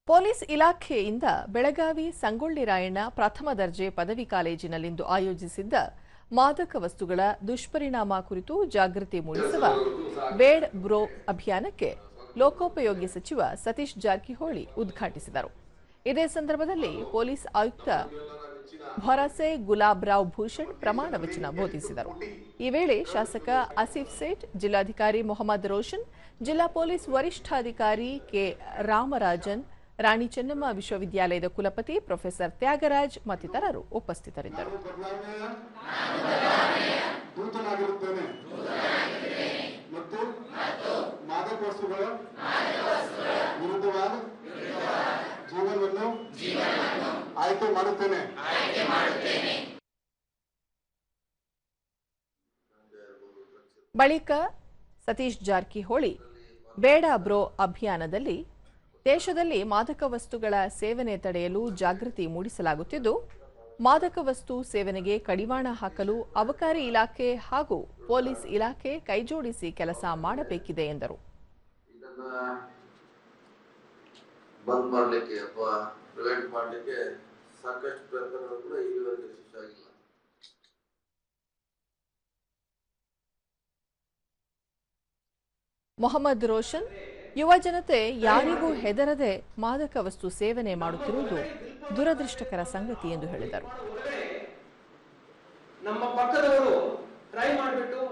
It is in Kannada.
ಪೊಲೀಸ್ ಇಲಾಖೆಯಿಂದ ಬೆಳಗಾವಿ ಸಂಗೊಳ್ಳಿ ರಾಯಣ್ಣ ಪ್ರಥಮ ದರ್ಜೆ ಪದವಿ ಕಾಲೇಜಿನಲ್ಲಿಂದು ಆಯೋಜಿಸಿದ್ದ ಮಾದಕ ವಸ್ತುಗಳ ದುಷ್ಪರಿಣಾಮ ಕುರಿತು ಜಾಗೃತಿ ಮೂಡಿಸುವ ಬೇಡ್ ಬ್ರೋ ಅಭಿಯಾನಕ್ಕೆ ಲೋಕೋಪಯೋಗಿ ಸಚಿವ ಸತೀಶ್ ಜಾರಕಿಹೊಳಿ ಉದ್ಘಾಟಿಸಿದರು. ಇದೇ ಸಂದರ್ಭದಲ್ಲಿ ಪೊಲೀಸ್ ಆಯುಕ್ತ ಭರಸೆ ಗುಲಾಬ್ರಾವ್ ಭೂಷಣ್ ಪ್ರಮಾಣ ವಚನ ಬೋಧಿಸಿದರು. ಈ ವೇಳೆ ಶಾಸಕ ಆಸಿಫ್ ಸೇಠ್, ಜಿಲ್ಲಾಧಿಕಾರಿ ಮೊಹಮ್ಮದ್ ರೋಷನ್, ಜಿಲ್ಲಾ ಪೊಲೀಸ್ ವರಿಷ್ಠಾಧಿಕಾರಿ ಕೆ ರಾಮರಾಜನ್, ರಾಣಿ ಚೆನ್ನಮ್ಮ ವಿಶ್ವವಿದ್ಯಾಲಯದ ಕುಲಪತಿ ಪ್ರೊಫೆಸರ್ ತ್ಯಾಗರಾಜ್ ಮತ್ತಿತರರು ಉಪಸ್ಥಿತರಿದ್ದರು. ಬಳಿಕ ಸತೀಶ್ ಜಾರಕಿಹೊಳಿ ಬೇಡ ಬ್ರೋ ಅಭಿಯಾನದಲ್ಲಿ ದೇಶದಲ್ಲಿ ಮಾದಕ ವಸ್ತುಗಳ ಸೇವನೆ ತಡೆಯಲು ಜಾಗೃತಿ ಮೂಡಿಸಲಾಗುತ್ತಿದ್ದು, ಮಾದಕ ವಸ್ತು ಸೇವನೆಗೆ ಕಡಿವಾಣ ಹಾಕಲು ಅಬಕಾರಿ ಇಲಾಖೆ ಹಾಗೂ ಪೊಲೀಸ್ ಇಲಾಖೆ ಕೈಜೋಡಿಸಿ ಕೆಲಸ ಮಾಡಬೇಕಿದೆ ಎಂದರು. ಬಂದ್ ಮಾಡಲಿಕ್ಕೆ ಅಥವಾ ಪ್ರಿವೆಂಟ್ ಮಾಡಲಿಕ್ಕೆ ಸಾಕಷ್ಟು ಪ್ರಯತ್ನಗಳು ಕೂಡ ಇಲ್ಲಿವರೆಗೆ ಯಶಸ್ವಿಯಾಗಿಲ್ಲ. ಮೊಹಮ್ಮದ್ ರೋಷನ್, ಯುವ ಜನತೆ ಯಾರಿಗೂ ಹೆದರದೆ ಮಾದಕ ವಸ್ತು ಸೇವನೆ ಮಾಡುತ್ತಿರುವುದು ದುರದೃಷ್ಟಕರ ಸಂಗತಿ ಎಂದು ಹೇಳಿದರು. ನಮ್ಮ ಪಕ್ಕದವರು ಟ್ರೈ ಮಾಡಿಬಿಟ್ಟು